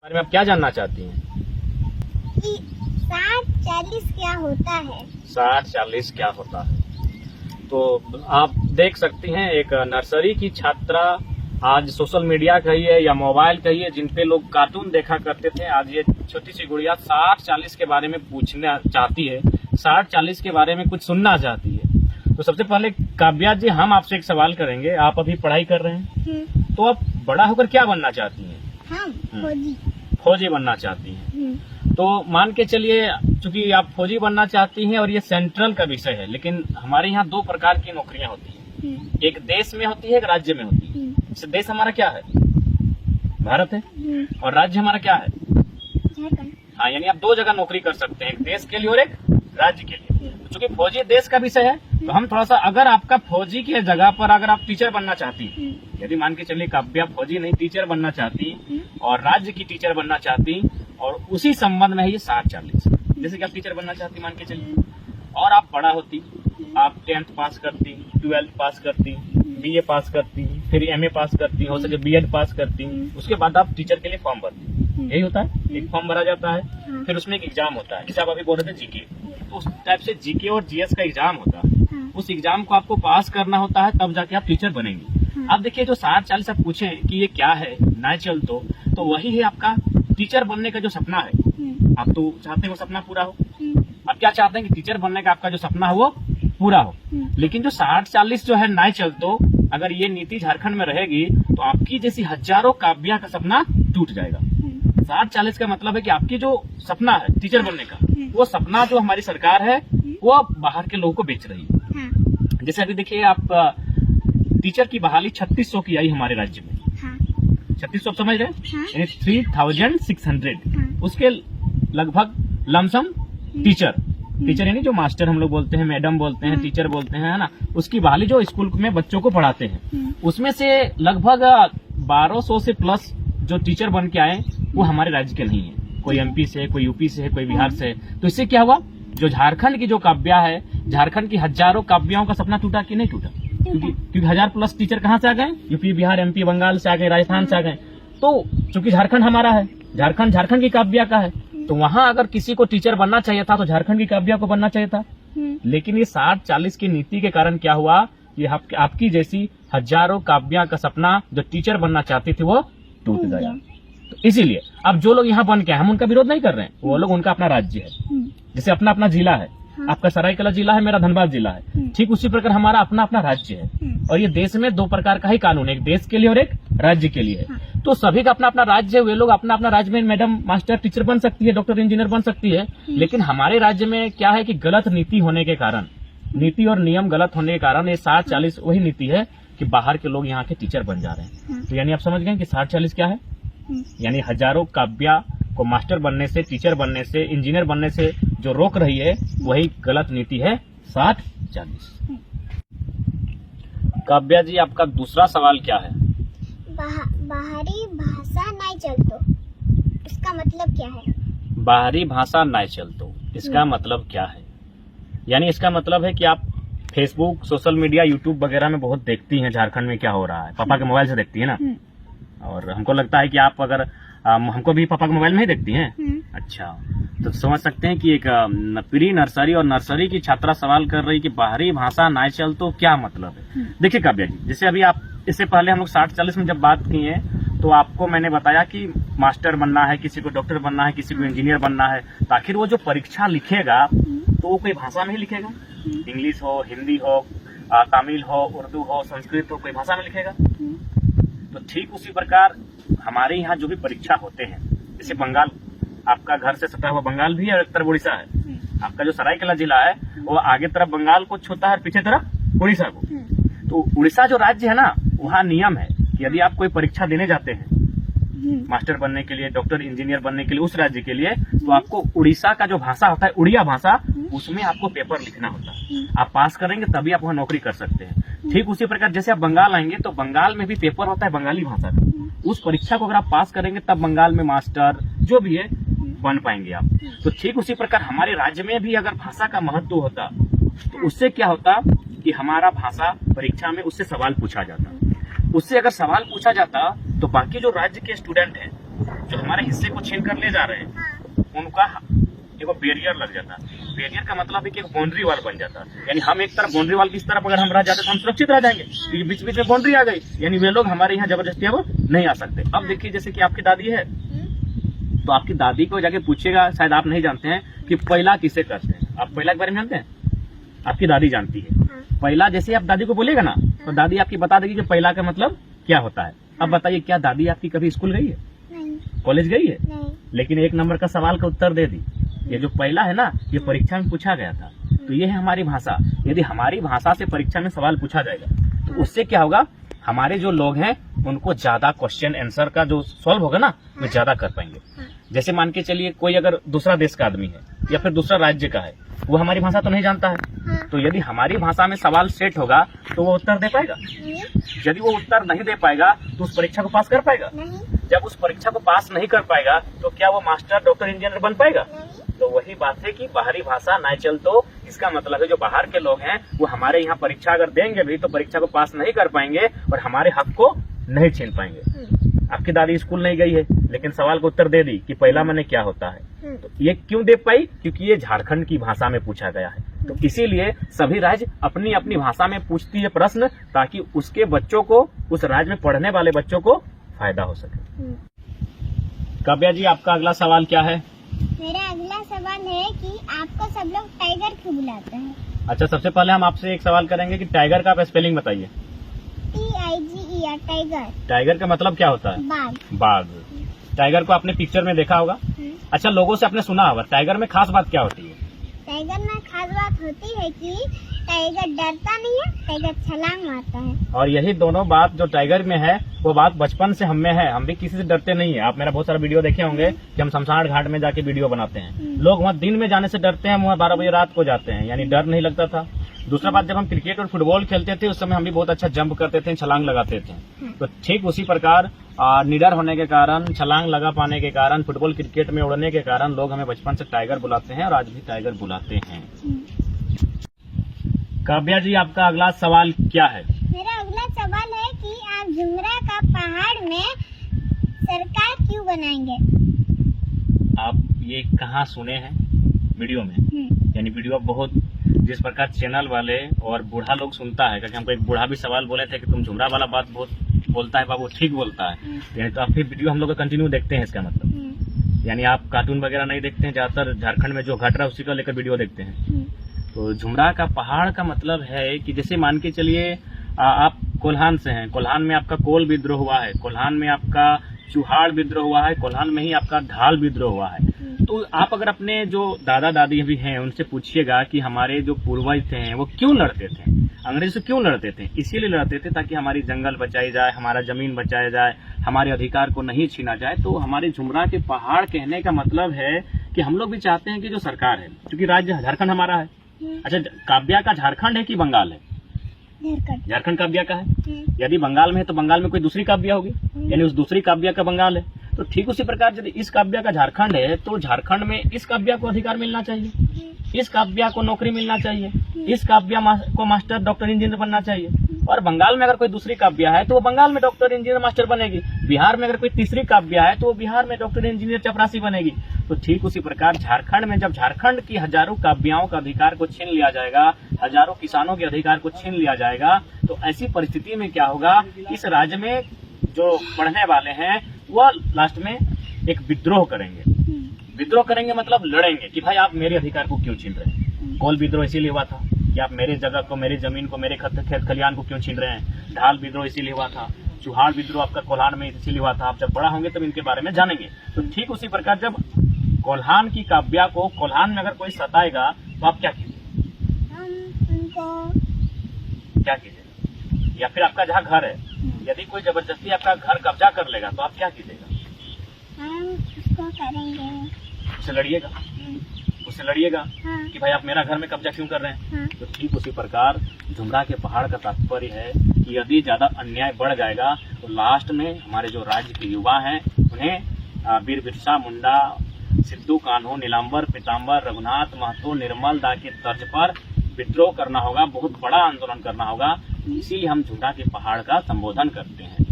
बारे में आप क्या जानना चाहती हैं? कि 60-40 क्या होता है? 60-40 क्या होता है? तो आप देख सकती हैं एक नर्सरी की छात्रा आज सोशल मीडिया कहिए या मोबाइल कहिए जिन पे लोग कार्टून देखा करते थे, आज ये छोटी सी गुड़िया 60-40 के बारे में पूछना चाहती है, 60-40 के बारे में कुछ सुनना चाहती है। तो सबसे पहले काव्या जी, हम आपसे एक सवाल करेंगे। आप अभी पढ़ाई कर रहे हैं, तो आप बड़ा होकर क्या बनना चाहती हैं? हम फौजी। फौजी बनना चाहती हैं। तो मान के चलिए, चूंकि आप फौजी बनना चाहती हैं और ये सेंट्रल का विषय है, लेकिन हमारे यहाँ दो प्रकार की नौकरियां होती हैं, एक देश में होती है, एक राज्य में होती है। जैसे देश हमारा क्या है? भारत है। और राज्य हमारा क्या है? झारखंड। हाँ, यानी आप दो जगह नौकरी कर सकते हैं, एक देश के लिए और एक राज्य के लिए। चूंकि फौजी देश का विषय है, तो हम थोड़ा सा, अगर आपका फौजी की जगह पर अगर आप टीचर बनना चाहती हैं, यदि मान के चलिए काव्या फौजी नहीं टीचर बनना चाहती और राज्य की टीचर बनना चाहती, और उसी संबंध में है ये 60-40। जैसे कि आप टीचर बनना चाहती मान के चलिए, और आप बड़ा होती, आप 10th पास करती, 12th पास करती, BA पास करती, फिर MA पास करती, हो सके BEd पास करती, उसके बाद आप टीचर के लिए फॉर्म भरती। यही होता है, एक फॉर्म भरा जाता है, फिर उसमें एक एग्जाम होता है, जैसे आप अभी बोल रहे थे GK, तो उस टाइप से GK और GS का एग्जाम होता है। उस एग्जाम को आपको पास करना होता है, तब जाके आप टीचर बनेंगे। अब देखिए, जो 60-40 आप पूछे कि ये क्या है नाइचल, तो वही है आपका टीचर बनने का जो सपना है। आप तो चाहते हैं वो सपना पूरा हो। आप क्या चाहते हैं कि टीचर बनने का आपका जो सपना है वो पूरा हो। लेकिन जो 60-40 जो है नाइचल, तो अगर ये नीति झारखंड में रहेगी तो आपकी जैसी हजारों काव्या का सपना टूट जाएगा। 60-40 का मतलब है कि आपकी जो सपना है टीचर बनने का, वो सपना जो हमारी सरकार है वो बाहर के लोगों को बेच रही है। जैसे अभी देखिए, आप टीचर की बहाली 3600 की आई हमारे राज्य में। 3600 समझ रहे हैं, यानी 3600। उसके लगभग लमसम टीचर यानी जो मास्टर हम लोग बोलते हैं, मैडम बोलते हैं, टीचर बोलते हैं, है ना, उसकी बहाली जो स्कूल में बच्चों को पढ़ाते हैं, उसमें से लगभग 1200 से प्लस जो टीचर बन के आए वो हमारे राज्य के नहीं है। कोई MP से, कोई UP से, कोई बिहार से। तो इससे क्या हुआ, जो झारखंड की जो काव्या है, झारखंड की हजारों काव्याओं का सपना टूटा कि नहीं टूटा? क्योंकि 1000+ टीचर कहाँ से आ गए? UP, बिहार, MP, बंगाल से आ गए, राजस्थान से आ गए। तो चूंकि झारखंड हमारा है, झारखंड की काव्या का है, तो वहाँ अगर किसी को टीचर बनना चाहिए था तो झारखंड की काव्या को बनना चाहिए था। लेकिन ये 60-40 की नीति के कारण क्या हुआ, ये आपकी जैसी हजारों काव्या का सपना जो टीचर बनना चाहती थी वो टूट गया। तो इसीलिए अब जो लोग यहाँ बन के हम उनका विरोध नहीं कर रहे हैं, वो लोग, उनका अपना राज्य है। जैसे अपना अपना जिला है, आपका सरायकेला जिला है, मेरा धनबाद जिला है, ठीक उसी प्रकार हमारा अपना अपना राज्य है। और ये देश में दो प्रकार का ही कानून है, एक देश के लिए और एक राज्य के लिए है। तो सभी का अपना अपना राज्य है, वे लोग अपना अपना राज्य में मैडम, मास्टर, टीचर बन सकती है, डॉक्टर, इंजीनियर बन सकती है। लेकिन हमारे राज्य में क्या है कि गलत नीति होने के कारण, नीति और नियम गलत होने के कारण ये 60-40 वही नीति है कि बाहर के लोग यहाँ के टीचर बन जा रहे हैं। तो यानी आप समझ गए कि 60-40 क्या है, यानी हजारों काव्या को मास्टर बनने से, टीचर बनने से, इंजीनियर बनने से जो रोक रही है वही गलत नीति है 60-40। काव्या जी, आपका दूसरा सवाल क्या है? बाहरी भाषा नहीं चलतो, इसका मतलब क्या है? बाहरी भाषा नहीं चलतो, इसका मतलब क्या है? यानी इसका मतलब है कि आप फेसबुक, सोशल मीडिया, यूट्यूब वगैरह में बहुत देखती हैं झारखंड में क्या हो रहा है। पापा के मोबाइल से देखती है ना, और हमको लगता है कि आप अगर हमको भी पापा के मोबाइल में ही देखती हैं। अच्छा, तो समझ सकते हैं कि एक प्री नर्सरी और नर्सरी की छात्रा सवाल कर रही कि बाहरी भाषा नहीं चल तो क्या मतलब है। देखिए काव्या जी, जैसे अभी आप, इससे पहले हम लोग 60-40 में जब बात की है तो आपको मैंने बताया कि मास्टर बनना है, किसी को डॉक्टर बनना है, किसी को इंजीनियर बनना है, तो आखिर वो जो परीक्षा लिखेगा तो वो कोई भाषा में ही लिखेगा, इंग्लिश हो, हिंदी हो, तमिल हो, उर्दू हो, संस्कृत हो, कोई भाषा में लिखेगा। तो ठीक उसी प्रकार हमारे यहाँ जो भी परीक्षा होते हैं, जैसे बंगाल, आपका घर से सटा हुआ बंगाल भी है और एक तरफ उड़ीसा है। आपका जो सरायकेला जिला है वो आगे तरफ बंगाल को छूता है और पीछे तरफ उड़ीसा को। तो उड़ीसा जो राज्य है ना, वहाँ नियम है कि यदि आप कोई परीक्षा देने जाते हैं मास्टर बनने के लिए, डॉक्टर, इंजीनियर बनने के लिए उस राज्य के लिए, तो आपको उड़ीसा का जो भाषा होता है, उड़िया भाषा, उसमें आपको पेपर लिखना होता है। आप पास करेंगे तभी आप वहाँ नौकरी कर सकते हैं। ठीक उसी प्रकार जैसे आप बंगाल आएंगे तो बंगाल में भी पेपर होता है बंगाली भाषा का। उस परीक्षा को अगर आप पास करेंगे तब बंगाल में मास्टर जो भी है बन पाएंगे आप। तो ठीक उसी प्रकार हमारे राज्य में भी अगर भाषा का महत्व होता तो उससे क्या होता कि हमारा भाषा परीक्षा में उससे सवाल पूछा जाता। उससे अगर सवाल पूछा जाता तो बाकी जो राज्य के स्टूडेंट हैं जो हमारे हिस्से को छीन कर ले जा रहे हैं, हाँ, उनका देखो बैरियर लग जाता। बैरियर का मतलब है कि एक बाउंड्री वाल बन जाता, यानी हम एक तरफ बाउंड्री वाल की तरफ अगर हम रह जाते तो हम सुरक्षित रह जाएंगे, क्योंकि बीच बीच में बाउंड्री आ गई, यानी वे लोग हमारे यहाँ जबरदस्ती अब नहीं आ सकते। अब देखिए जैसे कि आपकी दादी है, तो आपकी दादी को जाके पूछेगा, शायद आप नहीं जानते हैं कि पहला किसे करते हैं। आप पहला के बारे में जानते हैं? आपकी दादी जानती है। पहला जैसे आप दादी को बोलेगा ना, तो दादी आपकी बता देगी कि पहला का मतलब क्या होता है। अब बताइए, क्या दादी आपकी कभी स्कूल गई है, नहीं, कॉलेज गई है? नहीं, लेकिन एक नंबर का सवाल का उत्तर दे दी। ये जो पहला है ना, ये परीक्षा में पूछा गया था। तो ये है हमारी भाषा। यदि हमारी भाषा से परीक्षा में सवाल पूछा जाएगा तो उससे क्या होगा, हमारे जो लोग हैं उनको ज्यादा क्वेश्चन आंसर का जो सॉल्व होगा ना, वो ज्यादा कर पाएंगे। जैसे मान के चलिए कोई अगर दूसरा देश का आदमी है या फिर दूसरा राज्य का है, वो हमारी भाषा तो नहीं जानता है, तो यदि हमारी भाषा में सवाल सेट होगा तो वो उत्तर दे पाएगा। नहीं, यदि वो उत्तर नहीं दे पाएगा तो उस परीक्षा को पास कर पाएगा? नहीं, जब उस परीक्षा को पास नहीं कर पाएगा तो क्या वो मास्टर, डॉक्टर, इंजीनियर बन पाएगा? नहीं, तो वही बात है कि बाहरी भाषा नहीं चल, तो इसका मतलब है जो बाहर के लोग हैं वो हमारे यहाँ परीक्षा अगर देंगे भी तो परीक्षा को पास नहीं कर पाएंगे और हमारे हक को नहीं छीन पाएंगे। आपकी दादी स्कूल नहीं गई है लेकिन सवाल को उत्तर दे दी कि पहला माने क्या होता है। तो ये क्यों दे पाई? क्योंकि ये झारखंड की भाषा में पूछा गया है। तो इसीलिए सभी राज्य अपनी अपनी भाषा में पूछती है प्रश्न, ताकि उसके बच्चों को, उस राज्य में पढ़ने वाले बच्चों को फायदा हो सके। काव्या जी, आपका अगला सवाल क्या है? मेरा अगला सवाल है कि आपको सब लोग टाइगर क्यों बुलाते हैं? अच्छा, सबसे पहले हम आपसे एक सवाल करेंगे कि टाइगर का आप स्पेलिंग बताइए। TIGER, tiger. टाइगर का मतलब क्या होता है? बाघ। बाघ। टाइगर को आपने पिक्चर में देखा होगा। अच्छा, लोगों से आपने सुना होगा। टाइगर में खास बात क्या होती है? टाइगर में खास बात होती है कि टाइगर डरता नहीं है, टाइगर छलांग मारता है। और यही दोनों बात जो टाइगर में है वो बात बचपन से हम में है। हम भी किसी से डरते नहीं है। आप मेरा बहुत सारा वीडियो देखे होंगे कि हम शमशान घाट में जाके वीडियो बनाते हैं। लोग वहाँ दिन में जाने से डरते हैं, वहाँ 12 बजे रात को जाते हैं, यानी डर नहीं लगता था। दूसरा बात, जब हम क्रिकेट और फुटबॉल खेलते थे उस समय हम भी बहुत अच्छा जंप करते थे, छलांग लगाते थे। तो ठीक उसी प्रकार निडर होने के कारण, छलांग लगा पाने के कारण, फुटबॉल क्रिकेट में उड़ने के कारण लोग हमें बचपन से टाइगर बुलाते हैं और आज भी टाइगर बुलाते हैं। काव्या जी, आपका अगला सवाल क्या है? मेरा अगला सवाल है कि आप झुमरा का पहाड़ में सरकार क्यों बनाएंगे? आप ये कहाँ सुने हैं? वीडियो में। यानी वीडियो बहुत, जिस प्रकार चैनल वाले और बूढ़ा लोग सुनता है, क्योंकि हमको एक बूढ़ा भी सवाल बोले थे कि तुम झुमरा वाला बात बहुत बोलता है बाबू, ठीक बोलता है। यानी तो आप फिर वीडियो हम लोग का कंटिन्यू देखते हैं, इसका मतलब यानी आप कार्टून वगैरह नहीं देखते हैं, ज्यादातर झारखंड में जो घट रहा है उसी को लेकर वीडियो देखते हैं। तो झुमरा का पहाड़ का मतलब है कि जैसे मान के चलिए आप कोल्हान से हैं, कोल्हान में आपका कोल विद्रोह हुआ है, कोल्हान में आपका चुहाड़ विद्रोह हुआ है, कोल्हान में ही आपका ढाल विद्रोह हुआ है। तो आप अगर अपने जो दादा दादी भी हैं उनसे पूछिएगा कि हमारे जो पूर्वज थे वो क्यों लड़ते थे, अंग्रेज से क्यों लड़ते थे? इसीलिए लड़ते थे ताकि हमारी जंगल बचाई जाए, हमारा जमीन बचाया जाए, हमारे अधिकार को नहीं छीना जाए। तो हमारे झुमरा के पहाड़ कहने का मतलब है कि हम लोग भी चाहते हैं कि जो सरकार है, क्योंकि राज्य झारखंड हमारा है। अच्छा, काव्या का झारखंड है कि बंगाल है? झारखंड काव्या का है। यदि बंगाल में है तो बंगाल में कोई दूसरी काव्या होगी, यानी उस दूसरी काव्या का बंगाल है। तो ठीक उसी प्रकार यदि इस काव्या का झारखंड है तो झारखंड में इस काव्या को अधिकार मिलना चाहिए, इस काव्या को नौकरी मिलना चाहिए, इस काव्या को मास्टर, डॉक्टर, इंजीनियर बनना चाहिए। और बंगाल में अगर कोई दूसरी काव्या है तो वो बंगाल में डॉक्टर, इंजीनियर, मास्टर बनेगी। बिहार में अगर कोई तीसरी काव्या है तो वो बिहार में डॉक्टर, इंजीनियर, चपरासी बनेगी। तो ठीक उसी प्रकार झारखंड में जब झारखंड की हजारों काव्याओं का अधिकार को छीन लिया जाएगा, हजारों किसानों के अधिकार को छीन लिया जाएगा, तो ऐसी परिस्थिति में क्या होगा, इस राज्य में जो पढ़ने वाले हैं वह लास्ट में एक विद्रोह करेंगे। विद्रोह करेंगे मतलब लड़ेंगे कि भाई आप मेरे अधिकार को क्यों छीन रहे हैं। कोल विद्रोह इसीलिए हुआ था कि आप मेरे जगह को, मेरी जमीन को, मेरे खेत खलियान को क्यों छीन रहे हैं। ढाल विद्रोह इसीलिए हुआ था। चुहाड़ विद्रोह आपका कोल्हान में इसीलिए हुआ था। आप जब बड़ा होंगे तब इनके बारे में जानेंगे। तो ठीक उसी प्रकार जब कोल्हान की काव्या को कोल्हान में अगर कोई सताएगा तो आप क्या कीजिए? क्या कीजिएगा? या फिर आपका जहाँ घर है, यदि कोई जबरदस्ती आपका घर कब्जा कर लेगा तो आप क्या कीजिएगा? हम उसको करेंगे, उससे लड़िएगा, उससे लड़िएगा कि भाई आप मेरा घर में कब्जा क्यों कर रहे हैं। तो ठीक उसी प्रकार झुमरा के पहाड़ का तात्पर्य है कि यदि ज्यादा अन्याय बढ़ जाएगा तो लास्ट में हमारे जो राज्य के युवा हैं उन्हें वीर बिरसा मुंडा, सिद्धू कान्हू, नीलांबर, पीताम्बर, रघुनाथ महतो, निर्मल दा के तर्ज पर विद्रोह करना होगा, बहुत बड़ा आंदोलन करना होगा। इसीलिए हम झुमरा के पहाड़ का संबोधन करते हैं।